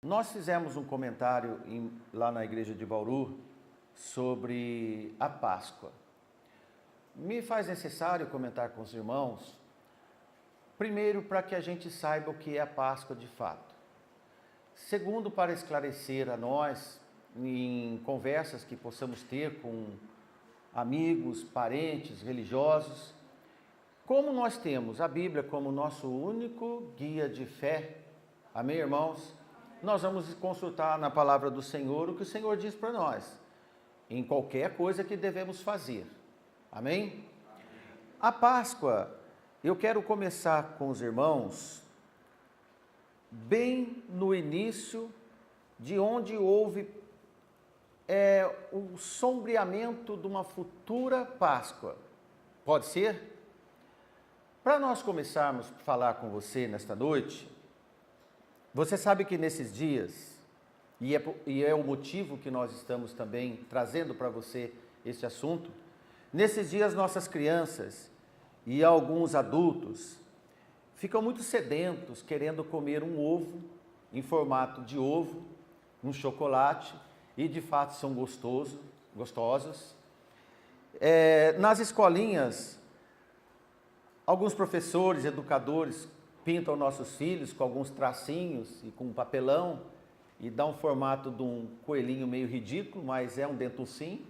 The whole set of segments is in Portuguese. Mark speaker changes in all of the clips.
Speaker 1: Nós fizemos um comentário lá na igreja de Bauru sobre a Páscoa. Me faz necessário comentar com os irmãos, primeiro, para que a gente saiba o que é a Páscoa de fato. Segundo, para esclarecer a nós, em conversas que possamos ter com amigos, parentes, religiosos, como nós temos a Bíblia como nosso único guia de fé, amém, irmãos? Nós vamos consultar na palavra do Senhor o que o Senhor diz para nós, em qualquer coisa que devemos fazer, amém? A Páscoa, eu quero começar com os irmãos, bem no início de onde houve o sombreamento de uma futura Páscoa, pode ser? Para nós começarmos a falar com você nesta noite, você sabe que nesses dias, e é o motivo que nós estamos também trazendo para você este assunto, nesses dias nossas crianças e alguns adultos ficam muito sedentos querendo comer um ovo em formato de ovo, um chocolate, e de fato são gostosos. Nas escolinhas, alguns professores, educadores pintam nossos filhos com alguns tracinhos e com papelão e dá um formato de um coelhinho meio ridículo, mas é um dentucinho.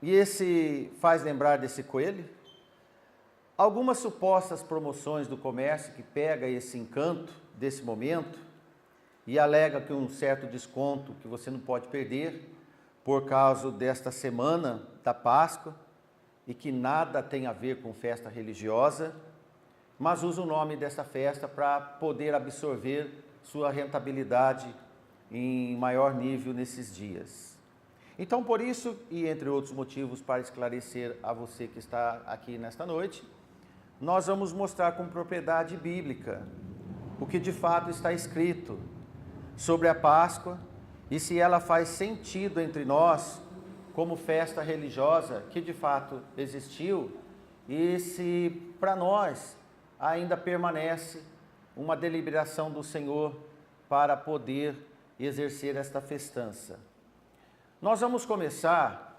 Speaker 1: E esse faz lembrar desse coelho. Algumas supostas promoções do comércio que pega esse encanto desse momento e alega que um certo desconto que você não pode perder por causa desta semana da Páscoa, e que nada tem a ver com festa religiosa, mas usa o nome dessa festa para poder absorver sua rentabilidade em maior nível nesses dias. Então, por isso, e entre outros motivos para esclarecer a você que está aqui nesta noite, nós vamos mostrar com propriedade bíblica o que de fato está escrito sobre a Páscoa e se ela faz sentido entre nós como festa religiosa que de fato existiu e se para nós ainda permanece uma deliberação do Senhor para poder exercer esta festança. Nós vamos começar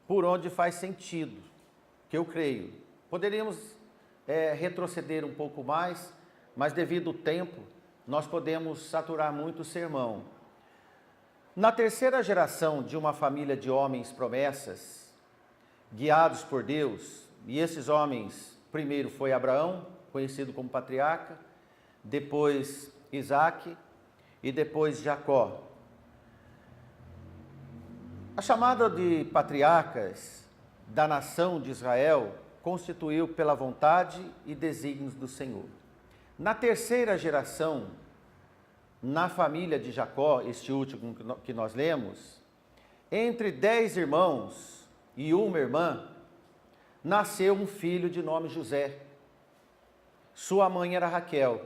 Speaker 1: por onde faz sentido, que eu creio. Poderíamos retroceder um pouco mais, mas devido ao tempo, nós podemos saturar muito o sermão. Na terceira geração de uma família de homens promessas, guiados por Deus, e esses homens, primeiro foi Abraão, conhecido como patriarca, depois Isaque e depois Jacó. A chamada de patriarcas da nação de Israel constituiu pela vontade e desígnios do Senhor. Na terceira geração, na família de Jacó, este último que nós lemos, entre 10 irmãos e uma irmã, nasceu um filho de nome José. Sua mãe era Raquel.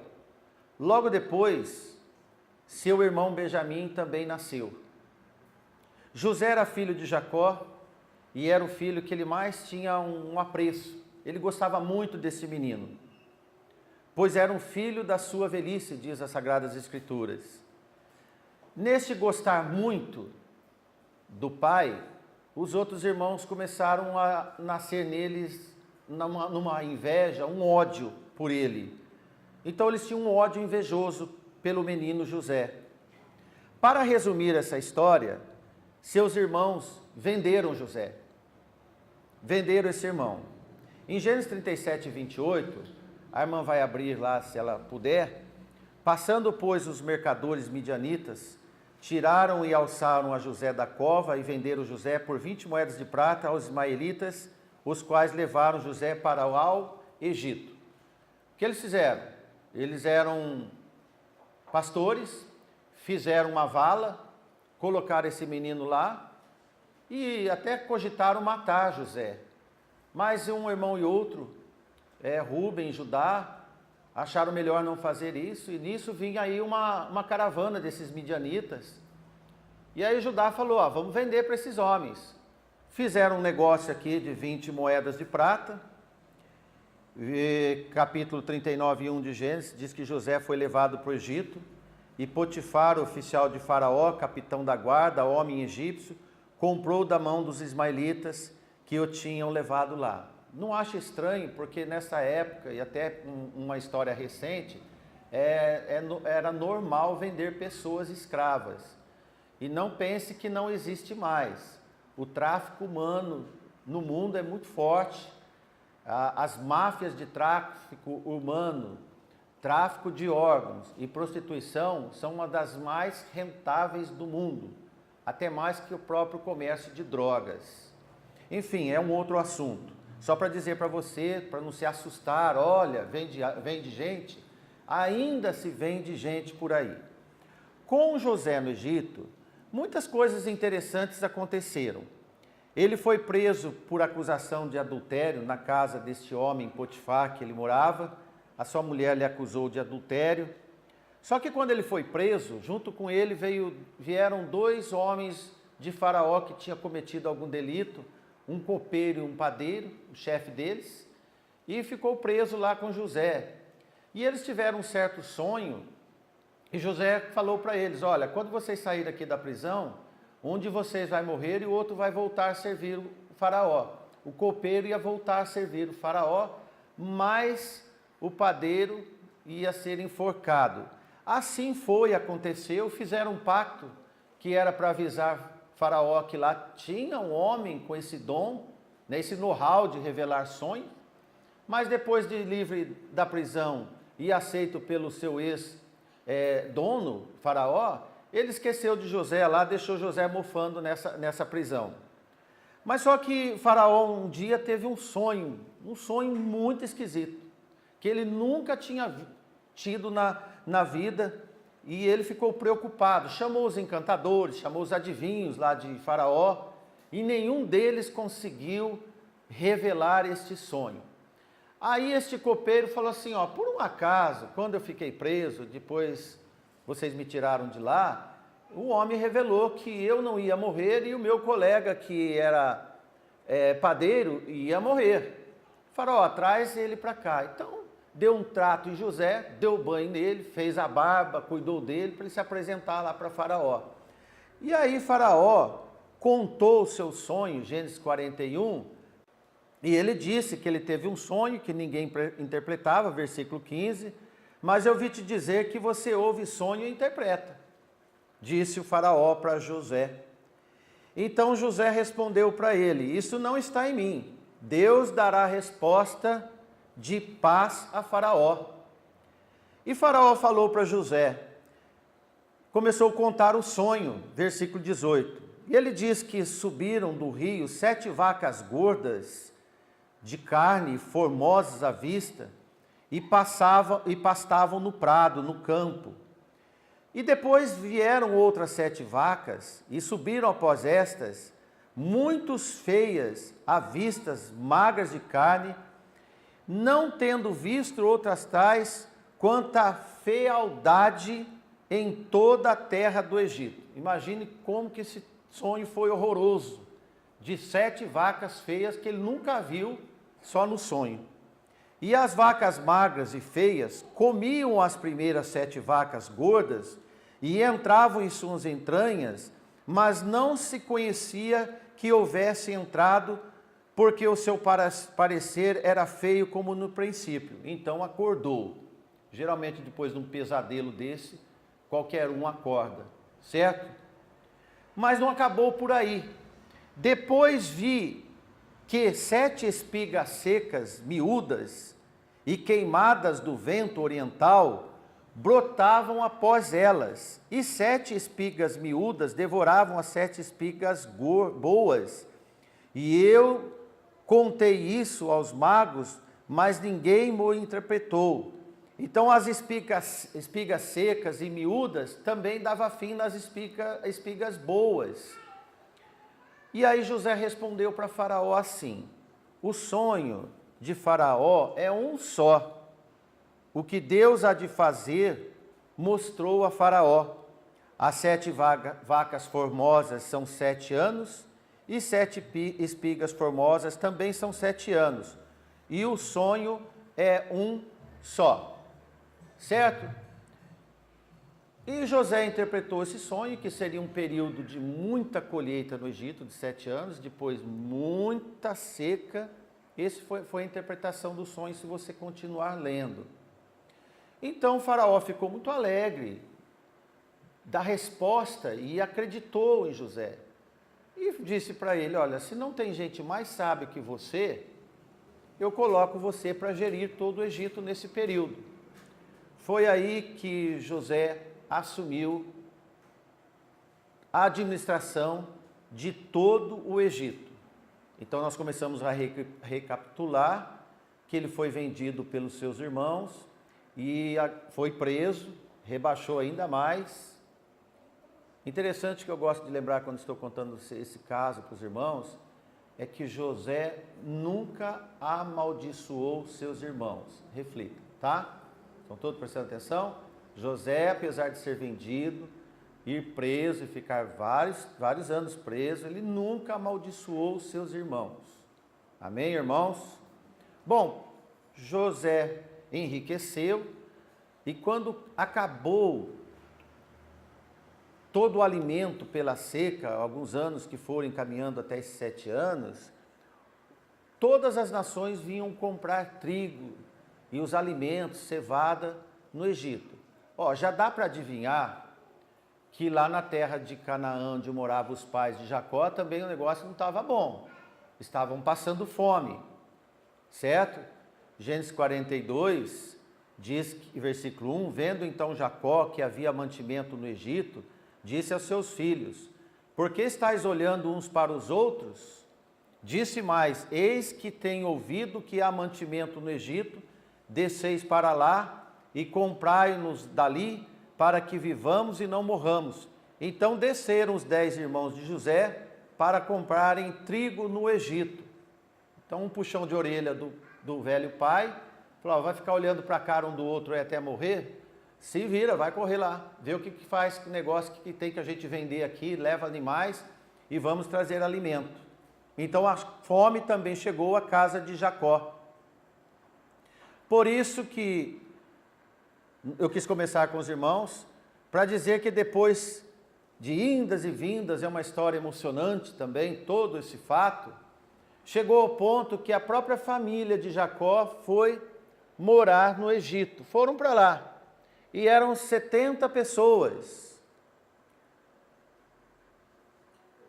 Speaker 1: Logo depois, seu irmão Benjamim também nasceu. José era filho de Jacó e era o filho que ele mais tinha um apreço. Ele gostava muito desse menino, pois era um filho da sua velhice, diz as Sagradas Escrituras. Neste gostar muito do pai, os outros irmãos começaram a nascer neles numa inveja, um ódio por ele. Então eles tinham um ódio invejoso pelo menino José. Para resumir essa história, seus irmãos venderam José. Venderam esse irmão. Em Gênesis 37, 28, a irmã vai abrir lá, se ela puder. Passando, pois, os mercadores midianitas, tiraram e alçaram a José da cova e venderam José por 20 moedas de prata aos ismaelitas, os quais levaram José para o Egito. O que eles fizeram? Eles eram pastores, fizeram uma vala, colocaram esse menino lá e até cogitaram matar José. Mas um irmão e outro, Rubem e Judá, acharam melhor não fazer isso, e nisso vinha aí uma caravana desses midianitas. E aí Judá falou, vamos vender para esses homens. Fizeram um negócio aqui de 20 moedas de prata, Capítulo 39, 1 de Gênesis, diz que José foi levado para o Egito e Potifar, oficial de Faraó, capitão da guarda, homem egípcio, comprou da mão dos ismaelitas que o tinham levado lá. Não acho estranho, porque nessa época, e até uma história recente, era normal vender pessoas escravas. E não pense que não existe mais. O tráfico humano no mundo é muito forte. As máfias de tráfico humano, tráfico de órgãos e prostituição são uma das mais rentáveis do mundo, até mais que o próprio comércio de drogas. Enfim, é um outro assunto. Só para dizer para você, para não se assustar, olha, vende gente, ainda se vende gente por aí. Com José no Egito, muitas coisas interessantes aconteceram. Ele foi preso por acusação de adultério na casa deste homem Potifar que ele morava. A sua mulher lhe acusou de adultério. Só que quando ele foi preso, junto com ele vieram 2 homens de Faraó que tinham cometido algum delito, um copeiro e um padeiro, o chefe deles, e ficou preso lá com José. E eles tiveram um certo sonho, e José falou para eles, olha, quando vocês saírem aqui da prisão, um de vocês vai morrer e o outro vai voltar a servir o Faraó. O copeiro ia voltar a servir o Faraó, mas o padeiro ia ser enforcado. Assim foi, aconteceu, fizeram um pacto que era para avisar Faraó que lá tinha um homem com esse dom, né, esse know-how de revelar sonhos, mas depois de livre da prisão e aceito pelo seu ex-dono, Faraó, ele esqueceu de José lá, deixou José mofando nessa prisão. Mas só que Faraó um dia teve um sonho muito esquisito, que ele nunca tinha tido na vida, e ele ficou preocupado, chamou os encantadores, chamou os adivinhos lá de Faraó, e nenhum deles conseguiu revelar este sonho. Aí este copeiro falou assim, ó, por um acaso, quando eu fiquei preso, depois vocês me tiraram de lá, o homem revelou que eu não ia morrer e o meu colega, que era padeiro, ia morrer. Faraó, traz ele para cá. Então, deu um trato em José, deu banho nele, fez a barba, cuidou dele para ele se apresentar lá para Faraó. E aí Faraó contou o seu sonho, Gênesis 41, e ele disse que ele teve um sonho que ninguém interpretava, versículo 15, mas eu vi te dizer que você ouve sonho e interpreta, disse o Faraó para José. Então José respondeu para ele, isso não está em mim, Deus dará resposta de paz a Faraó. E Faraó falou para José, começou a contar o sonho, versículo 18. E ele diz que subiram do rio 7 vacas gordas, de carne, formosas à vista, e pastavam no prado, no campo. E depois vieram outras 7 vacas, e subiram após estas, muitos feias à vista, magras de carne, não tendo visto outras tais, quanto a fealdade em toda a terra do Egito. Imagine como que esse sonho foi horroroso, de 7 vacas feias que ele nunca viu, só no sonho. E as vacas magras e feias comiam as primeiras 7 vacas gordas e entravam em suas entranhas, mas não se conhecia que houvesse entrado, porque o seu parecer era feio como no princípio. Então acordou. Geralmente depois de um pesadelo desse, qualquer um acorda, certo? Mas não acabou por aí. Depois vi que 7 espigas secas, miúdas e queimadas do vento oriental, brotavam após elas, e 7 espigas miúdas devoravam as 7 espigas boas. E eu contei isso aos magos, mas ninguém me interpretou. Então as espigas secas e miúdas também dava fim nas espigas boas. E aí José respondeu para Faraó assim, o sonho de Faraó é um só. O que Deus há de fazer, mostrou a Faraó. As 7 vacas formosas são 7 anos, e 7 espigas formosas também são 7 anos. E o sonho é um só, certo? E José interpretou esse sonho, que seria um período de muita colheita no Egito, de 7 anos, depois muita seca. Essa foi a interpretação do sonho, se você continuar lendo. Então o faraó ficou muito alegre da resposta e acreditou em José. E disse para ele, olha, se não tem gente mais sábia que você, eu coloco você para gerir todo o Egito nesse período. Foi aí que José assumiu a administração de todo o Egito. Então nós começamos a recapitular que ele foi vendido pelos seus irmãos e foi preso, rebaixou ainda mais. Interessante que eu gosto de lembrar quando estou contando esse caso para os irmãos, é que José nunca amaldiçoou seus irmãos. Reflita, tá? Estão todos prestando atenção? José, apesar de ser vendido, ir preso e ficar vários anos preso, ele nunca amaldiçoou seus irmãos. Amém, irmãos? Bom, José enriqueceu e quando acabou todo o alimento pela seca, alguns anos que foram encaminhando até esses 7 anos, todas as nações vinham comprar trigo e os alimentos, cevada, no Egito. Já dá para adivinhar que lá na terra de Canaã, onde moravam os pais de Jacó, também o negócio não estava bom. Estavam passando fome, certo? Gênesis 42 diz, versículo 1, vendo então Jacó que havia mantimento no Egito, disse aos seus filhos, por que estáis olhando uns para os outros? Disse mais, eis que tenho ouvido que há mantimento no Egito, desceis para lá e comprai-nos dali, para que vivamos e não morramos. Então desceram os 10 irmãos de José para comprarem trigo no Egito. Então um puxão de orelha do velho pai, falou, vai ficar olhando para a cara um do outro até morrer? Se vira, vai correr lá, vê o que faz, que negócio que tem que a gente vender aqui, leva animais e vamos trazer alimento. Então a fome também chegou à casa de Jacó. Por isso que eu quis começar com os irmãos, para dizer que depois de indas e vindas, é uma história emocionante também, todo esse fato, chegou ao ponto que a própria família de Jacó foi morar no Egito. Foram para lá. E eram 70 pessoas.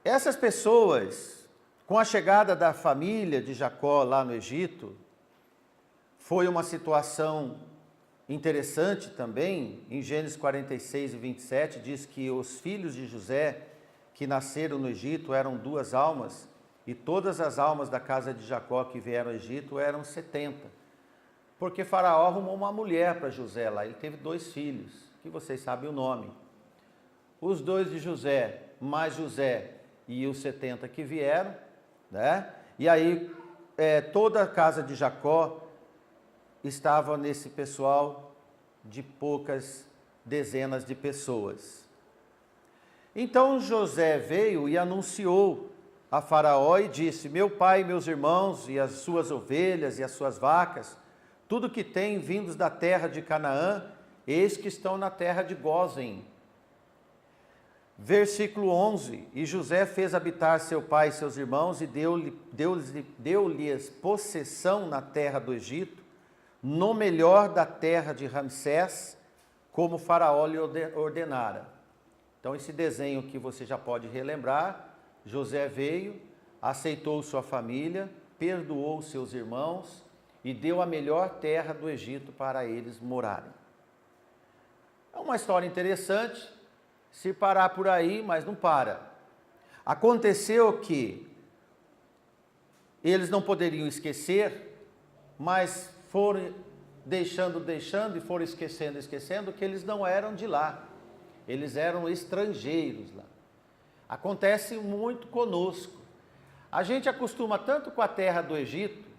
Speaker 1: Essas pessoas, com a chegada da família de Jacó lá no Egito, foi uma situação interessante também. Em Gênesis 46 e 27 diz que os filhos de José que nasceram no Egito eram 2 almas, e todas as almas da casa de Jacó que vieram ao Egito eram 70. Porque Faraó arrumou uma mulher para José lá, ele teve 2 filhos, que vocês sabem o nome. Os 2 de José, mais José e os 70 que vieram, né? E aí toda a casa de Jacó estava nesse pessoal de poucas dezenas de pessoas. Então José veio e anunciou a Faraó e disse, meu pai e meus irmãos e as suas ovelhas e as suas vacas, tudo que tem vindos da terra de Canaã, eis que estão na terra de Gósen. Versículo 11, e José fez habitar seu pai e seus irmãos e deu-lhes possessão na terra do Egito, no melhor da terra de Ramsés, como Faraó lhe ordenara. Então esse desenho que você já pode relembrar, José veio, aceitou sua família, perdoou seus irmãos, e deu a melhor terra do Egito para eles morarem. É uma história interessante, se parar por aí, mas não para. Aconteceu que eles não poderiam esquecer, mas foram deixando e foram esquecendo que eles não eram de lá. Eles eram estrangeiros lá. Acontece muito conosco. A gente acostuma tanto com a terra do Egito,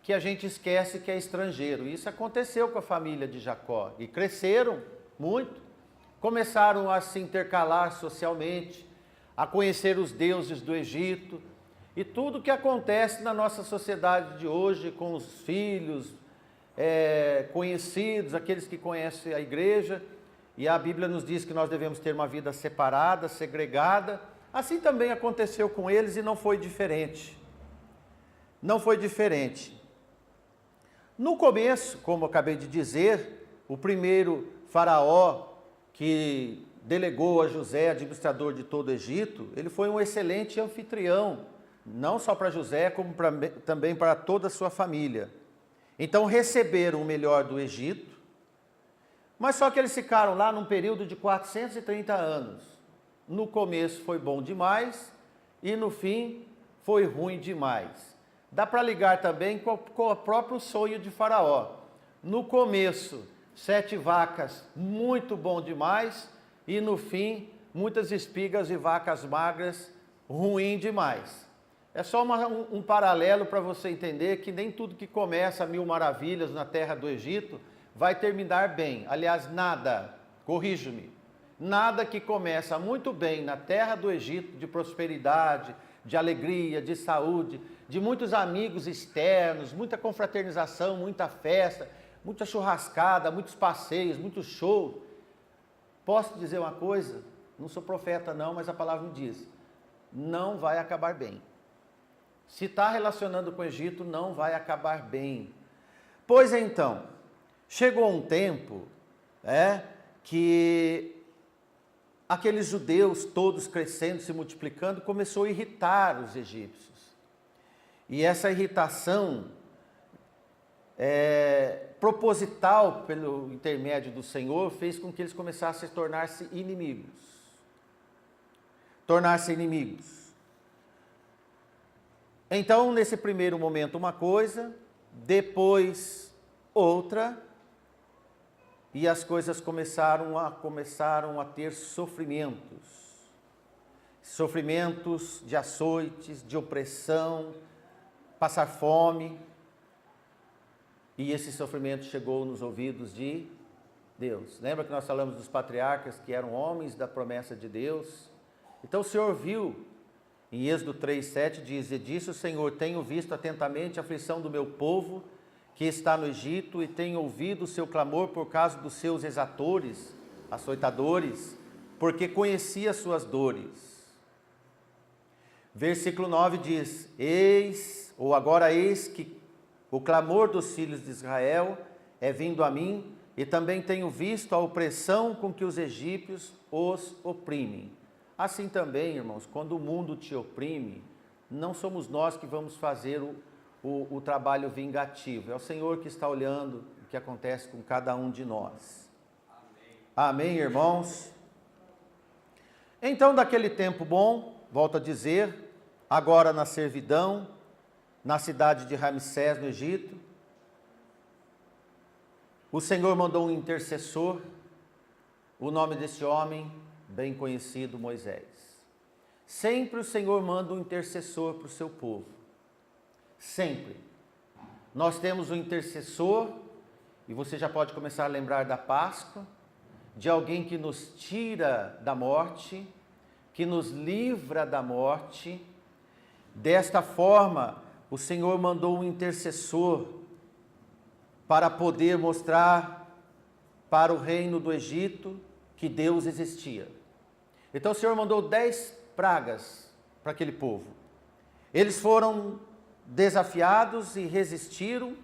Speaker 1: que a gente esquece que é estrangeiro. Isso aconteceu com a família de Jacó. E cresceram muito, começaram a se intercalar socialmente, a conhecer os deuses do Egito. E tudo que acontece na nossa sociedade de hoje, com os filhos conhecidos, aqueles que conhecem a igreja, e a Bíblia nos diz que nós devemos ter uma vida separada, segregada. Assim também aconteceu com eles e não foi diferente. Não foi diferente. No começo, como eu acabei de dizer, o primeiro faraó que delegou a José, administrador de todo o Egito, ele foi um excelente anfitrião, não só para José, como também para toda a sua família. Então receberam o melhor do Egito, mas só que eles ficaram lá num período de 430 anos. No começo foi bom demais e no fim foi ruim demais. Dá para ligar também com o próprio sonho de Faraó. No começo, 7 vacas, muito bom demais, e no fim, muitas espigas e vacas magras, ruim demais. É só um paralelo para você entender que nem tudo que começa a 1000 maravilhas na terra do Egito vai terminar bem. Aliás, nada, corrija-me, nada que começa muito bem na terra do Egito, de prosperidade, de alegria, de saúde, de muitos amigos externos, muita confraternização, muita festa, muita churrascada, muitos passeios, muitos shows. Posso dizer uma coisa? Não sou profeta não, mas a palavra me diz, não vai acabar bem. Se está relacionando com o Egito, não vai acabar bem. Pois então, chegou um tempo que aqueles judeus todos crescendo, se multiplicando, começou a irritar os egípcios. E essa irritação, proposital pelo intermédio do Senhor, fez com que eles começassem a tornar-se inimigos. Tornar-se inimigos. Então, nesse primeiro momento, uma coisa, depois outra, e as coisas começaram a ter sofrimentos. Sofrimentos de açoites, de opressão, passar fome. E esse sofrimento chegou nos ouvidos de Deus. Lembra que nós falamos dos patriarcas que eram homens da promessa de Deus? Então o Senhor viu, em Êxodo 3:7 diz, e disse o Senhor, tenho visto atentamente a aflição do meu povo, que está no Egito, e tenho ouvido o seu clamor por causa dos seus exatores, açoitadores, porque conheci as suas dores. Versículo 9 diz, agora eis que o clamor dos filhos de Israel é vindo a mim, e também tenho visto a opressão com que os egípcios os oprimem. Assim também, irmãos, quando o mundo te oprime, não somos nós que vamos fazer o trabalho vingativo. É o Senhor que está olhando o que acontece com cada um de nós. Amém, amém, irmãos? Então, daquele tempo bom, volto a dizer, agora na servidão, na cidade de Ramsés, no Egito, o Senhor mandou um intercessor, o nome desse homem, bem conhecido, Moisés. Sempre o Senhor manda um intercessor para o seu povo. Sempre. Nós temos um intercessor, e você já pode começar a lembrar da Páscoa, de alguém que nos tira da morte, que nos livra da morte. Desta forma, o Senhor mandou um intercessor para poder mostrar para o reino do Egito que Deus existia. Então o Senhor mandou 10 pragas para aquele povo. Eles foram desafiados e resistiram,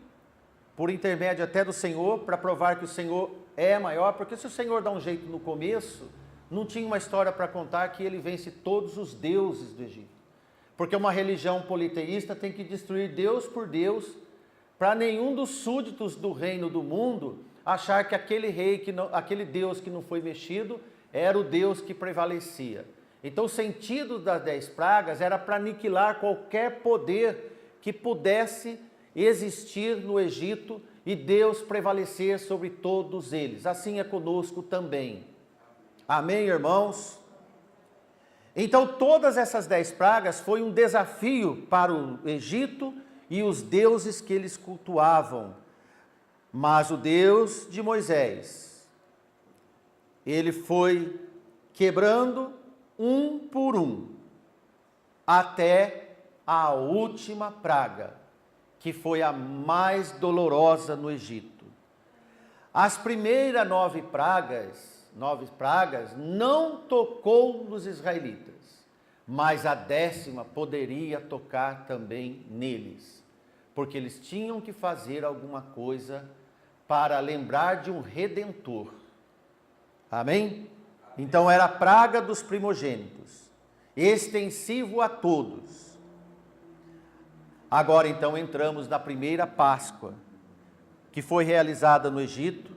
Speaker 1: por intermédio até do Senhor, para provar que o Senhor é maior, porque se o Senhor dá um jeito no começo, não tinha uma história para contar que ele vence todos os deuses do Egito. Porque uma religião politeísta tem que destruir Deus por Deus, para nenhum dos súditos do reino do mundo achar que aquele Deus que não foi mexido era o Deus que prevalecia. Então o sentido das 10 pragas era para aniquilar qualquer poder que pudesse existir no Egito e Deus prevalecer sobre todos eles. Assim é conosco também. Amém, irmãos? Então todas essas 10 pragas foi um desafio para o Egito e os deuses que eles cultuavam. Mas o Deus de Moisés, ele foi quebrando um por um, até a última praga, que foi a mais dolorosa no Egito. As primeiras nove pragas não tocou nos israelitas, mas a 10ª poderia tocar também neles, porque eles tinham que fazer alguma coisa para lembrar de um Redentor. Amém? Então era a praga dos primogênitos, extensivo a todos. Agora então entramos na primeira Páscoa, que foi realizada no Egito,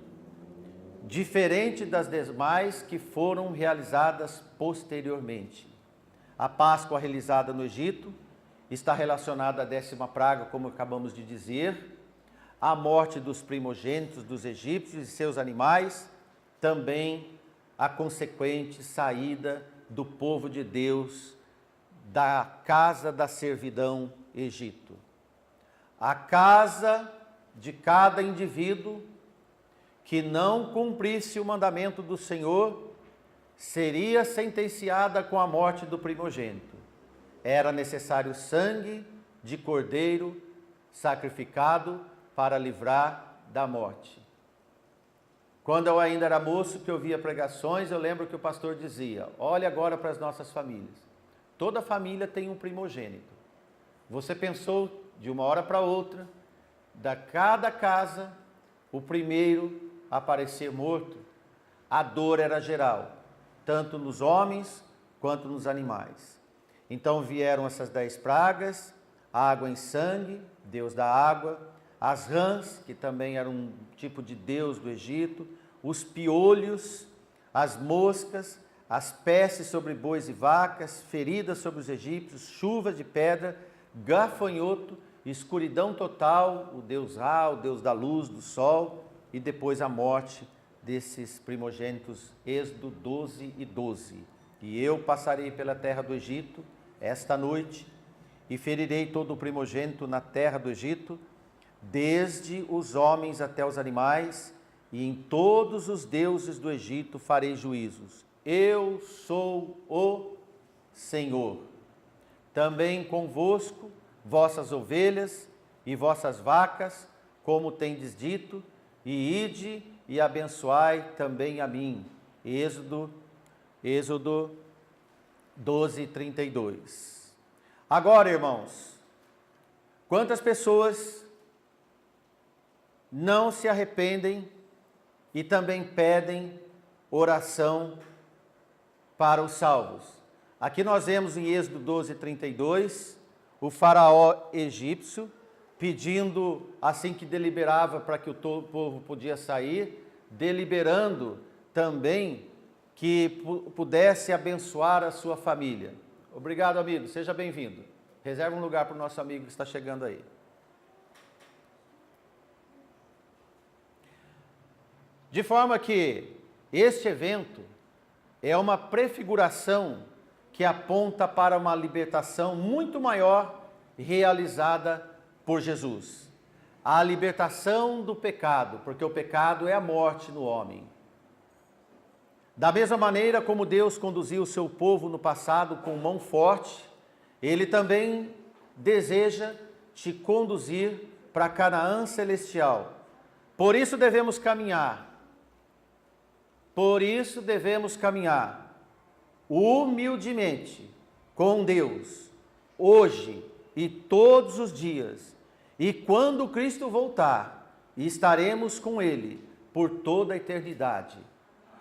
Speaker 1: diferente das demais que foram realizadas posteriormente. A Páscoa realizada no Egito está relacionada à 10ª praga, como acabamos de dizer, a morte dos primogênitos dos egípcios e seus animais, também a consequente saída do povo de Deus da casa da servidão Egito. A casa de cada indivíduo que não cumprisse o mandamento do Senhor seria sentenciada com a morte do primogênito. Era necessário sangue de cordeiro sacrificado para livrar da morte. Quando eu ainda era moço, que eu via pregações, eu lembro que o pastor dizia: olhe agora para as nossas famílias. Toda família tem um primogênito. Você pensou de uma hora para outra, da cada casa, o primeiro a aparecer morto? A dor era geral, tanto nos homens quanto nos animais. Então vieram essas 10 pragas, água em sangue, Deus da água, as rãs, que também era um tipo de deus do Egito, os piolhos, as moscas, as pestes sobre bois e vacas, feridas sobre os egípcios, chuva de pedra, gafanhoto, escuridão total, o deus Ra, o deus da luz, do sol, e depois a morte desses primogênitos. Êxodo 12:12. E eu passarei pela terra do Egito esta noite, e ferirei todo o primogênito na terra do Egito, desde os homens até os animais, e em todos os deuses do Egito farei juízos. Eu sou o Senhor. Também convosco vossas ovelhas e vossas vacas, como tendes dito, e ide e abençoai também a mim. Êxodo 12:32. Agora, irmãos, quantas pessoas não se arrependem e também pedem oração para os salvos? Aqui nós vemos em Êxodo 12:32, o faraó egípcio pedindo, assim que deliberava para que o povo podia sair, deliberando também que pudesse abençoar a sua família. Obrigado, amigo, seja bem-vindo. Reserva um lugar para o nosso amigo que está chegando aí. De forma que este evento é uma prefiguração que aponta para uma libertação muito maior realizada por Jesus. A libertação do pecado, porque o pecado é a morte no homem. Da mesma maneira como Deus conduziu o seu povo no passado com mão forte, Ele também deseja te conduzir para Canaã celestial. Por isso devemos caminhar. Humildemente com Deus, hoje e todos os dias. E quando Cristo voltar, estaremos com Ele por toda a eternidade.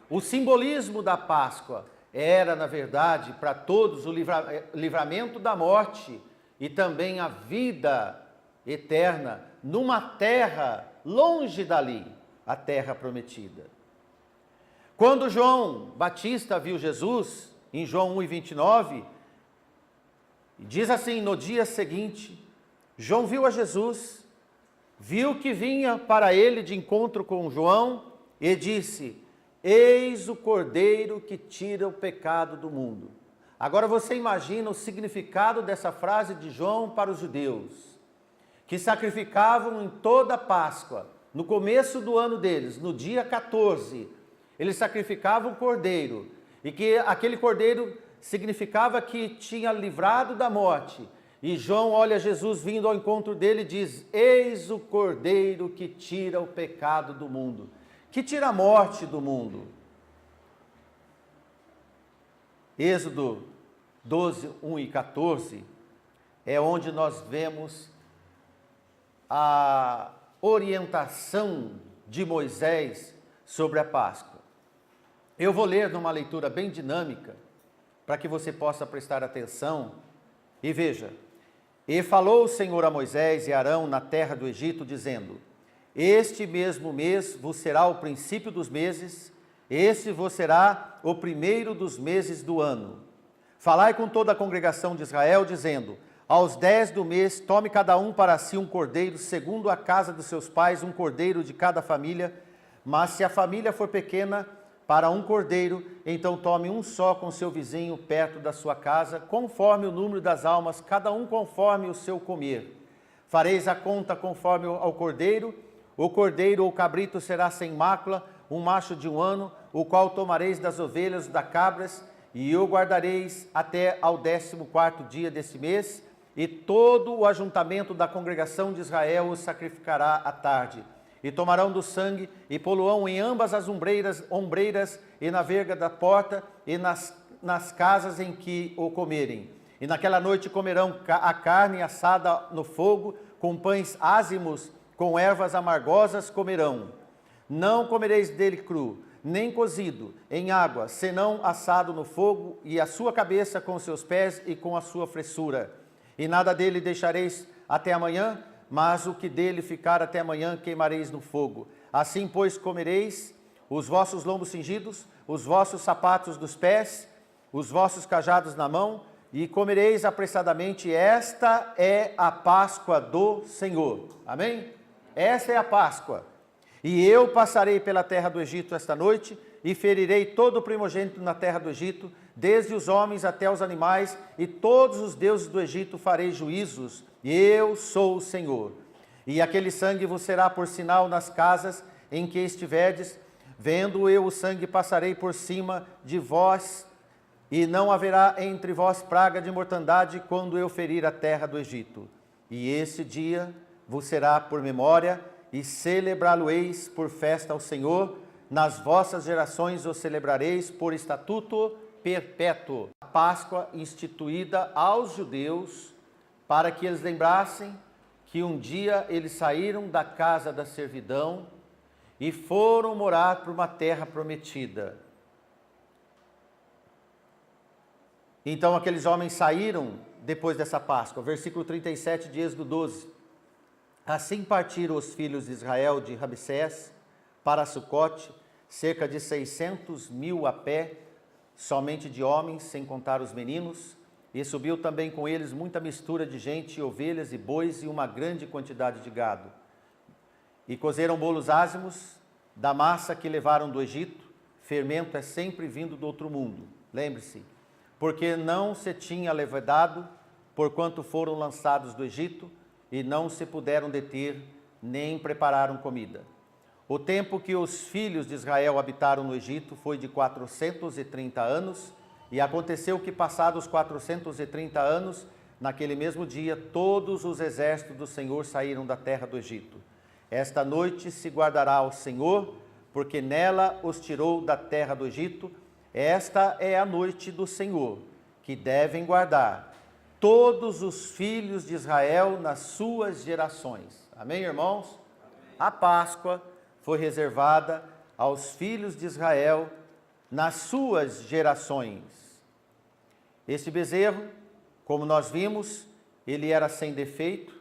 Speaker 1: O simbolismo da Páscoa era, na verdade, para todos o livramento da morte e também a vida eterna numa terra longe dali, a terra prometida. Quando João Batista viu Jesus, em João 1:29, diz assim: no dia seguinte, João viu a Jesus, viu que vinha para ele de encontro com João e disse: eis o Cordeiro que tira o pecado do mundo. Agora você imagina o significado dessa frase de João para os judeus, que sacrificavam em toda a Páscoa, no começo do ano deles, no dia 14, eles sacrificavam o cordeiro, e que aquele cordeiro significava que tinha livrado da morte. E João olha Jesus vindo ao encontro dele e diz: eis o Cordeiro que tira o pecado do mundo. que tira a morte do mundo. Êxodo 12, 1 e 14 é onde nós vemos a orientação de Moisés sobre a Páscoa. Eu vou ler numa leitura bem dinâmica, para que você possa prestar atenção, e veja: e falou o Senhor a Moisés e Arão na terra do Egito, dizendo: este mesmo mês vos será o princípio dos meses, este vos será o primeiro dos meses do ano. Falai com toda a congregação de Israel, dizendo: aos 10 do mês, tome cada um para si um cordeiro, segundo a casa dos seus pais, um cordeiro de cada família. Mas se a família for pequena, para um cordeiro, então tome um só com seu vizinho perto da sua casa, conforme o número das almas, cada um conforme o seu comer. Fareis a conta conforme ao cordeiro. O cordeiro ou cabrito será sem mácula, um macho de 1 ano, o qual tomareis das ovelhas da cabras, e o guardareis até ao 14º dia desse mês, e todo o ajuntamento da congregação de Israel o sacrificará à tarde. E tomarão do sangue, e poluão em ambas as ombreiras, e na verga da porta, e nas casas em que o comerem. E naquela noite comerão a carne assada no fogo, com pães ázimos, com ervas amargosas comerão. Não comereis dele cru, nem cozido em água, senão assado no fogo, e a sua cabeça com seus pés e com a sua fressura. E nada dele deixareis até amanhã, mas o que dele ficar até amanhã queimareis no fogo. Assim, pois, comereis os vossos lombos cingidos, os vossos sapatos dos pés, os vossos cajados na mão, e comereis apressadamente. Esta é a Páscoa do Senhor. Amém? Esta é a Páscoa. E eu passarei pela terra do Egito esta noite, e ferirei todo o primogênito na terra do Egito, desde os homens até os animais, e todos os deuses do Egito farei juízos. Eu sou o Senhor. E aquele sangue vos será por sinal nas casas em que estiverdes. Vendo eu o sangue, passarei por cima de vós, e não haverá entre vós praga de mortandade quando eu ferir a terra do Egito. E esse dia vos será por memória, e celebrá-lo-eis por festa ao Senhor. Nas vossas gerações o celebrareis por estatuto perpétuo. A Páscoa instituída aos judeus, para que eles lembrassem que um dia eles saíram da casa da servidão e foram morar para uma terra prometida. Então aqueles homens saíram depois dessa Páscoa. Versículo 37 de Êxodo 12. Assim partiram os filhos de Israel de Ramsés para Sucote, cerca de 600.000 a pé, somente de homens, sem contar os meninos. E subiu também com eles muita mistura de gente, ovelhas e bois, e uma grande quantidade de gado. E cozeram bolos ázimos da massa que levaram do Egito. Fermento é sempre vindo do outro mundo, lembre-se, porque não se tinha levedado, porquanto foram lançados do Egito, e não se puderam deter, nem prepararam comida. O tempo que os filhos de Israel habitaram no Egito foi de 430 anos, e aconteceu que, passados 430 anos, naquele mesmo dia, todos os exércitos do Senhor saíram da terra do Egito. Esta noite se guardará ao Senhor, porque nela os tirou da terra do Egito. Esta é a noite do Senhor, que devem guardar todos os filhos de Israel nas suas gerações. Amém, irmãos? Amém. A Páscoa foi reservada aos filhos de Israel nas suas gerações. Este bezerro, como nós vimos, ele era sem defeito,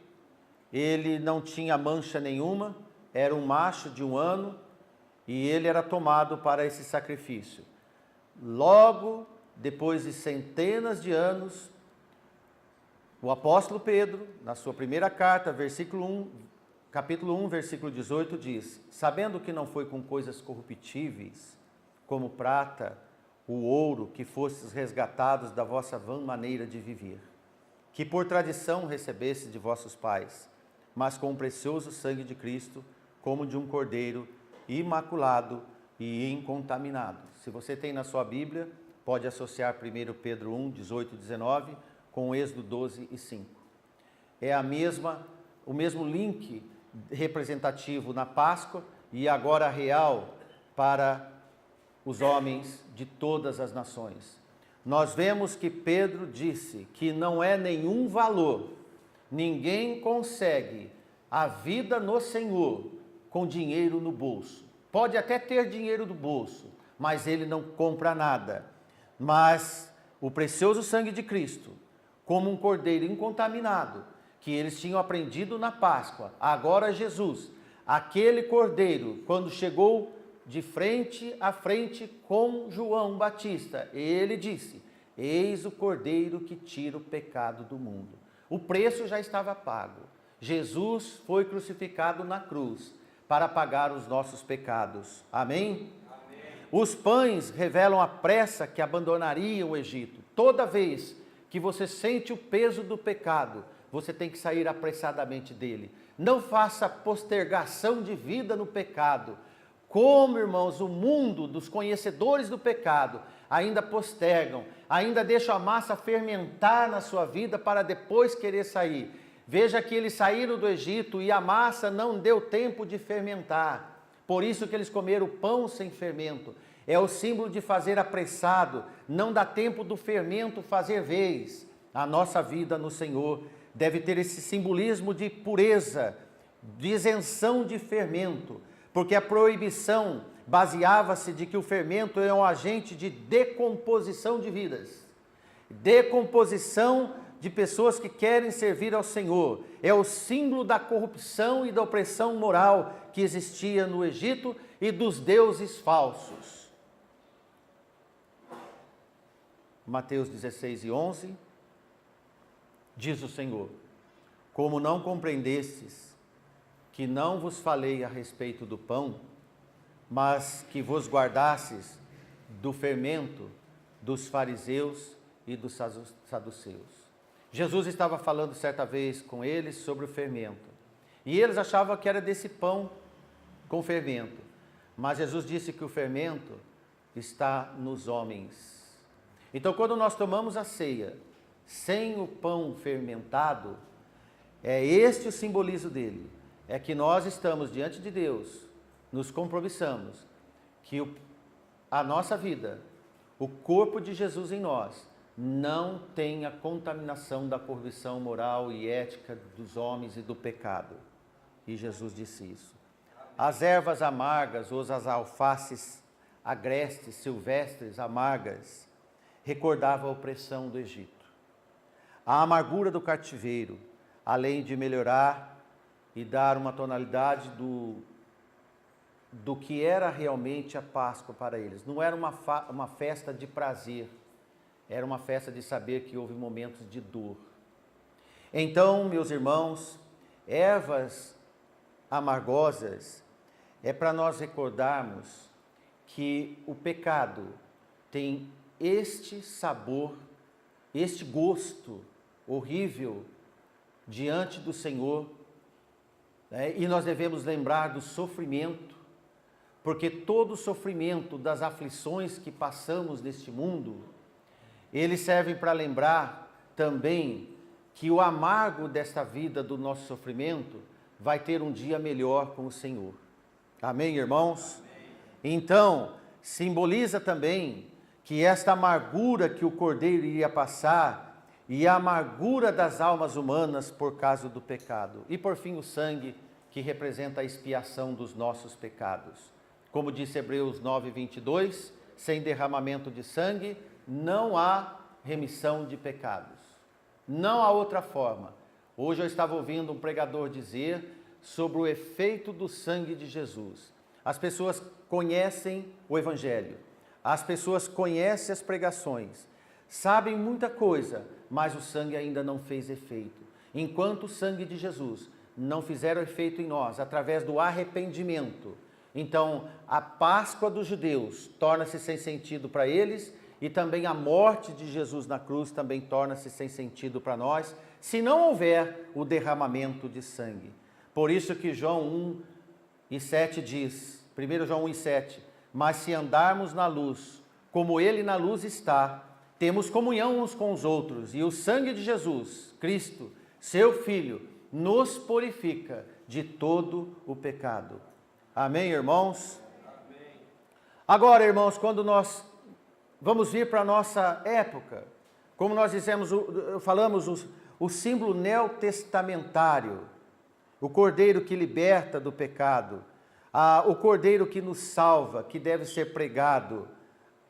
Speaker 1: ele não tinha mancha nenhuma, era um macho de 1 ano, e ele era tomado para esse sacrifício. Logo, depois de centenas de anos, o apóstolo Pedro, na sua primeira carta, capítulo 1, versículo 18, diz: sabendo que não foi com coisas corruptíveis, como prata, o ouro, que fostes resgatados da vossa vã maneira de viver, que por tradição recebestes de vossos pais, mas com o precioso sangue de Cristo, como de um cordeiro imaculado e incontaminado. Se você tem na sua Bíblia, pode associar 1 Pedro 1, 18 e 19, com Êxodo 12 e 5. É o mesmo link representativo na Páscoa, e agora real para os homens de todas as nações. Nós vemos que Pedro disse que não é nenhum valor, ninguém consegue a vida no Senhor com dinheiro no bolso. Pode até ter dinheiro no bolso, mas ele não compra nada. Mas o precioso sangue de Cristo, como um cordeiro incontaminado, que eles tinham aprendido na Páscoa, agora Jesus, aquele cordeiro, quando chegou de frente a frente com João Batista, ele disse: eis o cordeiro que tira o pecado do mundo. O preço já estava pago. Jesus foi crucificado na cruz para pagar os nossos pecados. Amém? Amém. Os pães revelam a pressa que abandonaria o Egito. Toda vez que você sente o peso do pecado, você tem que sair apressadamente dele. Não faça postergação de vida no pecado. Como, irmãos, o mundo dos conhecedores do pecado ainda postergam, ainda deixam a massa fermentar na sua vida para depois querer sair. Veja que eles saíram do Egito e a massa não deu tempo de fermentar. Por isso que eles comeram pão sem fermento. É o símbolo de fazer apressado, não dá tempo do fermento fazer vez. A nossa vida no Senhor deve ter esse simbolismo de pureza, de isenção de fermento, porque a proibição baseava-se de que o fermento é um agente de decomposição de vidas, decomposição de pessoas que querem servir ao Senhor. É o símbolo da corrupção e da opressão moral que existia no Egito e dos deuses falsos. Mateus 16:11, diz o Senhor: como não compreendestes que não vos falei a respeito do pão, mas que vos guardastes do fermento dos fariseus e dos saduceus. Jesus estava falando certa vez com eles sobre o fermento. E eles achavam que era desse pão com fermento. Mas Jesus disse que o fermento está nos homens. Então, quando nós tomamos a ceia sem o pão fermentado, é este o simbolismo dele. É que nós estamos diante de Deus, nos compromissamos que a nossa vida, o corpo de Jesus em nós, não tenha contaminação da corrupção moral e ética dos homens e do pecado. E Jesus disse isso. As ervas amargas, ou as alfaces agrestes, silvestres, amargas, recordavam a opressão do Egito. A amargura do cativeiro, além de melhorar e dar uma tonalidade do que era realmente a Páscoa para eles. Não era uma festa de prazer, era uma festa de saber que houve momentos de dor. Então, meus irmãos, ervas amargosas é para nós recordarmos que o pecado tem este sabor, este gosto horrível diante do Senhor, né? E nós devemos lembrar do sofrimento, porque todo o sofrimento das aflições que passamos neste mundo, eles servem para lembrar também que o amargo desta vida, do nosso sofrimento, vai ter um dia melhor com o Senhor. Amém, irmãos? Amém. Então, simboliza também que esta amargura que o Cordeiro iria passar, e a amargura das almas humanas por causa do pecado. E por fim o sangue, que representa a expiação dos nossos pecados. Como disse Hebreus 9:22, sem derramamento de sangue não há remissão de pecados. Não há outra forma. Hoje eu estava ouvindo um pregador dizer sobre o efeito do sangue de Jesus. As pessoas conhecem o Evangelho, as pessoas conhecem as pregações, sabem muita coisa, mas o sangue ainda não fez efeito. Enquanto o sangue de Jesus não fizer efeito em nós, através do arrependimento, então a Páscoa dos judeus torna-se sem sentido para eles, e também a morte de Jesus na cruz também torna-se sem sentido para nós, se não houver o derramamento de sangue. Por isso que João 1:7 diz, 1 João 1:7, mas se andarmos na luz, como ele na luz está, temos comunhão uns com os outros, e o sangue de Jesus, Cristo, seu Filho, nos purifica de todo o pecado. Amém, irmãos? Amém. Agora, irmãos, quando nós vamos vir para a nossa época, como nós dissemos, falamos o símbolo neotestamentário, o Cordeiro que liberta do pecado, o Cordeiro que nos salva, que deve ser pregado.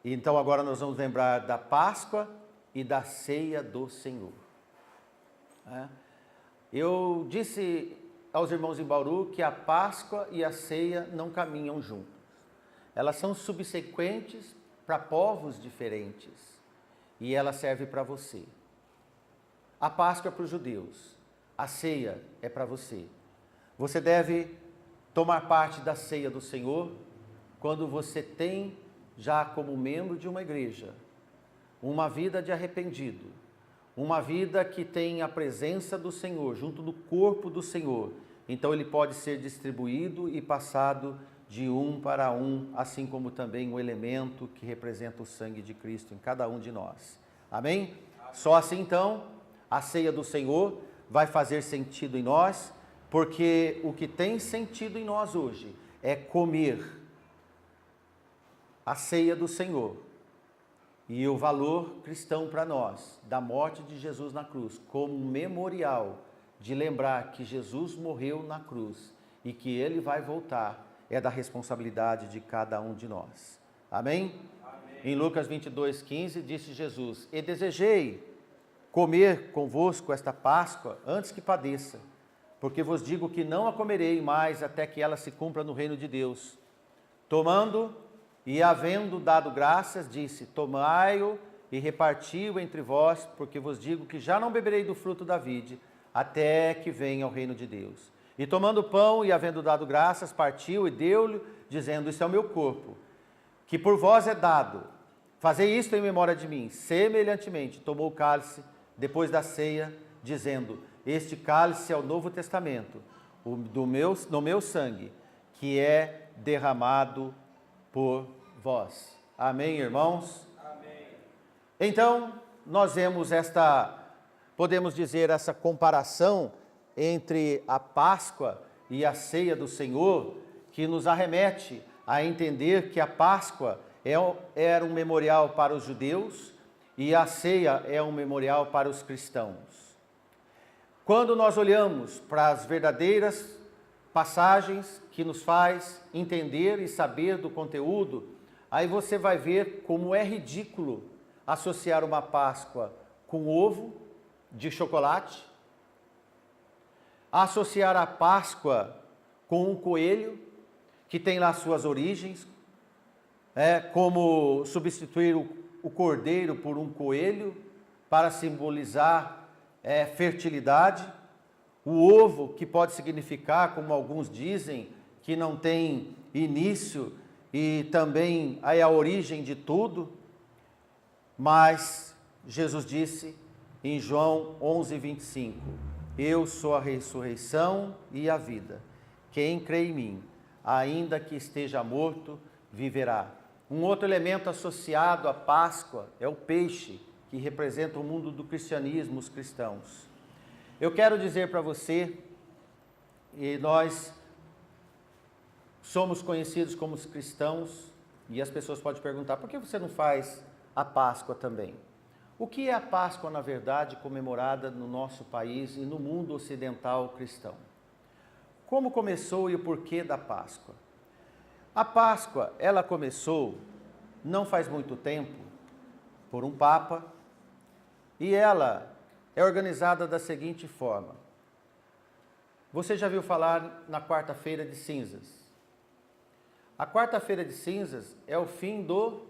Speaker 1: Então agora nós vamos lembrar da Páscoa e da ceia do Senhor. Eu disse aos irmãos em Bauru que a Páscoa e a ceia não caminham juntos. Elas são subsequentes para povos diferentes e ela serve para você. A Páscoa é para os judeus, a ceia é para você. Você deve tomar parte da ceia do Senhor quando você tem já como membro de uma igreja uma vida de arrependido, uma vida que tem a presença do Senhor, junto do corpo do Senhor. Então ele pode ser distribuído e passado de um para um, assim como também o elemento que representa o sangue de Cristo em cada um de nós. Amém? Só assim então a ceia do Senhor vai fazer sentido em nós, porque o que tem sentido em nós hoje é comer a ceia do Senhor. E o valor cristão para nós, da morte de Jesus na cruz, como um memorial de lembrar que Jesus morreu na cruz e que Ele vai voltar, é da responsabilidade de cada um de nós. Amém? Amém. Em Lucas 22:15 disse Jesus: E desejei comer convosco esta Páscoa antes que padeça, porque vos digo que não a comerei mais até que ela se cumpra no reino de Deus. Tomando e havendo dado graças, disse: Tomai-o e reparti-o entre vós, porque vos digo que já não beberei do fruto da vide, até que venha o reino de Deus. E tomando o pão e havendo dado graças, partiu e deu-lhe, dizendo: Isso é o meu corpo, que por vós é dado. Fazei isto em memória de mim. Semelhantemente, tomou o cálice depois da ceia, dizendo: Este cálice é o novo testamento, no meu sangue, que é derramado por vós. Amém, irmãos? Amém. Então, nós vemos podemos dizer, essa comparação entre a Páscoa e a ceia do Senhor, que nos arremete a entender que a Páscoa era um memorial para os judeus e a ceia é um memorial para os cristãos. Quando nós olhamos para as verdadeiras passagens que nos faz entender e saber do conteúdo, aí você vai ver como é ridículo associar uma Páscoa com ovo de chocolate, associar a Páscoa com um coelho, que tem lá suas origens, como substituir o cordeiro por um coelho, para simbolizar fertilidade, o ovo, que pode significar, como alguns dizem, que não tem início e também é a origem de tudo, mas Jesus disse em João 11:25, Eu sou a ressurreição e a vida. Quem crê em mim, ainda que esteja morto, viverá. Um outro elemento associado à Páscoa é o peixe, que representa o mundo do cristianismo, os cristãos. Eu quero dizer para você, e nós somos conhecidos como os cristãos, e as pessoas podem perguntar, por que você não faz a Páscoa também? O que é a Páscoa, na verdade, comemorada no nosso país e no mundo ocidental cristão? Como começou e o porquê da Páscoa? A Páscoa, ela começou, não faz muito tempo, por um Papa, e ela é organizada da seguinte forma. Você já viu falar na quarta-feira de cinzas? A quarta-feira de cinzas é o fim do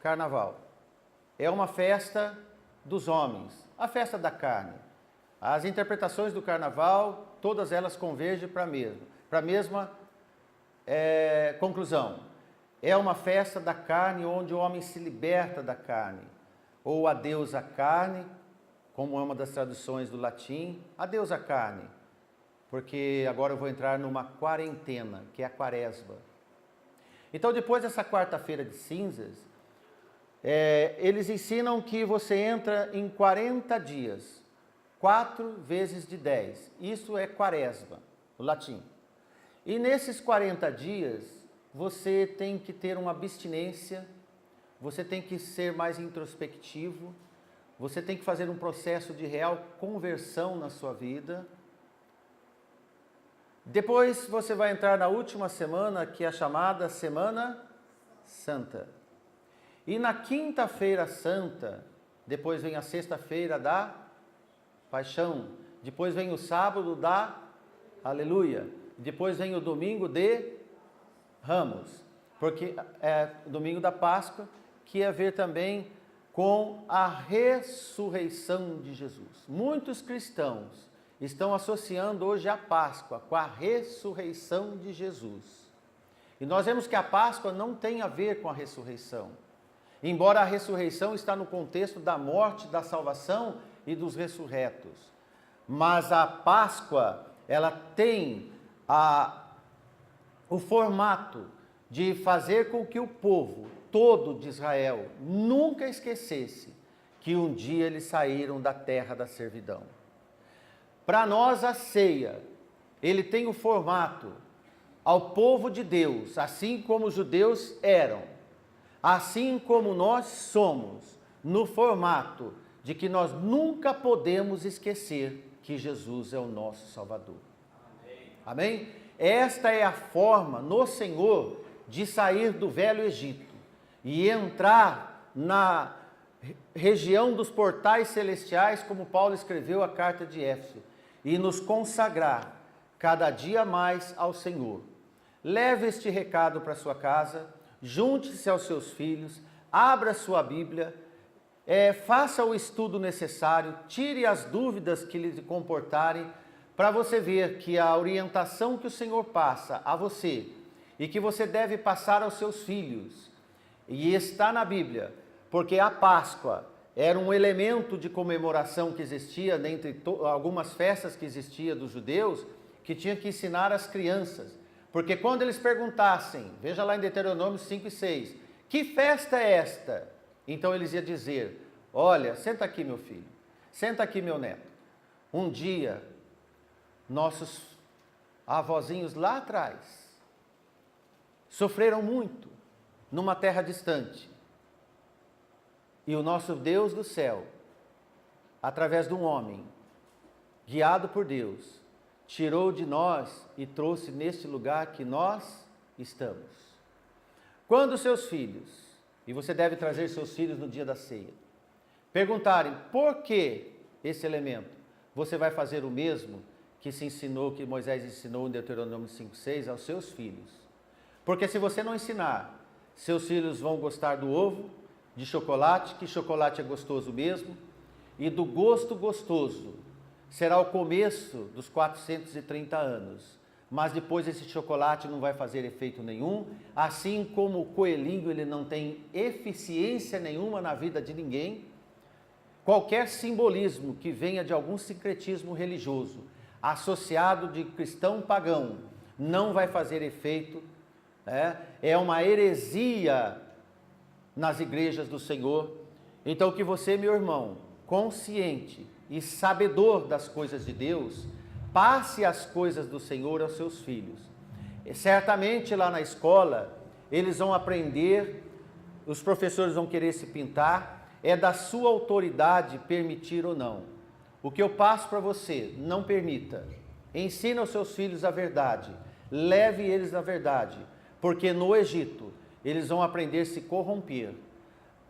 Speaker 1: carnaval. É uma festa dos homens, a festa da carne. As interpretações do carnaval, todas elas convergem para a mesma conclusão. É uma festa da carne onde o homem se liberta da carne. Ou adeus à carne, como é uma das traduções do latim, adeus à carne. Porque agora eu vou entrar numa quarentena, que é a quaresma. Então, depois dessa quarta-feira de cinzas, eles ensinam que você entra em 40 dias, 4 vezes de 10. Isso é quaresma, no latim. E nesses 40 dias, você tem que ter uma abstinência, você tem que ser mais introspectivo, você tem que fazer um processo de real conversão na sua vida. Depois você vai entrar na última semana, que é a chamada Semana Santa. E na quinta-feira santa, depois vem a sexta-feira da Paixão, depois vem o sábado da Aleluia, depois vem o domingo de Ramos, porque é o domingo da Páscoa, que é a ver também com a ressurreição de Jesus. Muitos cristãos estão associando hoje a Páscoa com a ressurreição de Jesus. E nós vemos que a Páscoa não tem a ver com a ressurreição. Embora a ressurreição está no contexto da morte, da salvação e dos ressurretos. Mas a Páscoa, ela tem o formato de fazer com que o povo todo de Israel nunca esquecesse que um dia eles saíram da terra da servidão. Para nós a ceia, ele tem o formato ao povo de Deus, assim como os judeus eram, assim como nós somos, no formato de que nós nunca podemos esquecer que Jesus é o nosso Salvador. Amém? Esta é a forma no Senhor de sair do velho Egito e entrar na região dos portais celestiais, como Paulo escreveu a carta de Éfeso, e nos consagrar cada dia mais ao Senhor. Leve este recado para sua casa, junte-se aos seus filhos, abra sua Bíblia, faça o estudo necessário, tire as dúvidas que lhe comportarem, para você ver que a orientação que o Senhor passa a você e que você deve passar aos seus filhos, e está na Bíblia, porque a Páscoa era um elemento de comemoração que existia dentre algumas festas que existia dos judeus, que tinha que ensinar as crianças, porque quando eles perguntassem, veja lá em Deuteronômio 5 e 6, que festa é esta? Então eles iam dizer, olha, senta aqui meu filho, senta aqui meu neto, um dia nossos avózinhos lá atrás sofreram muito numa terra distante. E o nosso Deus do céu, através de um homem, guiado por Deus, tirou de nós e trouxe neste lugar que nós estamos. Quando seus filhos, e você deve trazer seus filhos no dia da ceia, perguntarem por que esse elemento, você vai fazer o mesmo que se ensinou, que Moisés ensinou em Deuteronômio 5,6 aos seus filhos. Porque se você não ensinar, seus filhos vão gostar do ovo, de chocolate, que chocolate é gostoso mesmo, e do gosto gostoso será o começo dos 430 anos, mas depois esse chocolate não vai fazer efeito nenhum, assim como o coelhinho ele não tem eficiência nenhuma na vida de ninguém. Qualquer simbolismo que venha de algum sincretismo religioso, associado de cristão pagão, não vai fazer efeito, é uma heresia nas igrejas do Senhor. Então que você, meu irmão, consciente e sabedor das coisas de Deus, passe as coisas do Senhor aos seus filhos. E certamente lá na escola, eles vão aprender, os professores vão querer se pintar, é da sua autoridade permitir ou não. O que eu passo para você, não permita. Ensina aos seus filhos a verdade, leve eles na verdade, porque no Egito, eles vão aprender a se corromper.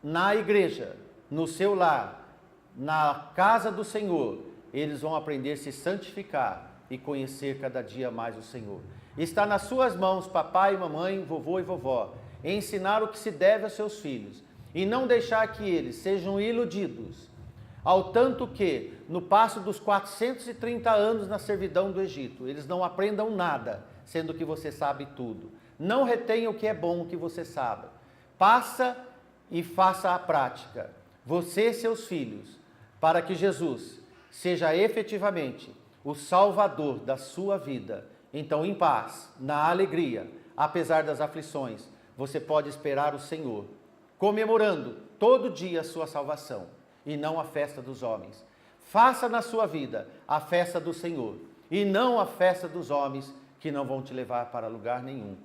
Speaker 1: Na igreja, no seu lar, na casa do Senhor, eles vão aprender a se santificar e conhecer cada dia mais o Senhor. Está nas suas mãos, papai, mamãe, vovô e vovó, ensinar o que se deve aos seus filhos e não deixar que eles sejam iludidos, ao tanto que, no passo dos 430 anos na servidão do Egito, eles não aprendam nada, sendo que você sabe tudo. Não retenha o que é bom, o que você sabe. Passa e faça a prática, você e seus filhos, para que Jesus seja efetivamente o Salvador da sua vida. Então, em paz, na alegria, apesar das aflições, você pode esperar o Senhor, comemorando todo dia a sua salvação, e não a festa dos homens. Faça na sua vida a festa do Senhor, e não a festa dos homens, que não vão te levar para lugar nenhum.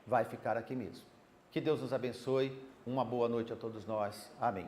Speaker 1: vai ficar aqui mesmo. Que Deus nos abençoe. Uma boa noite a todos nós. Amém.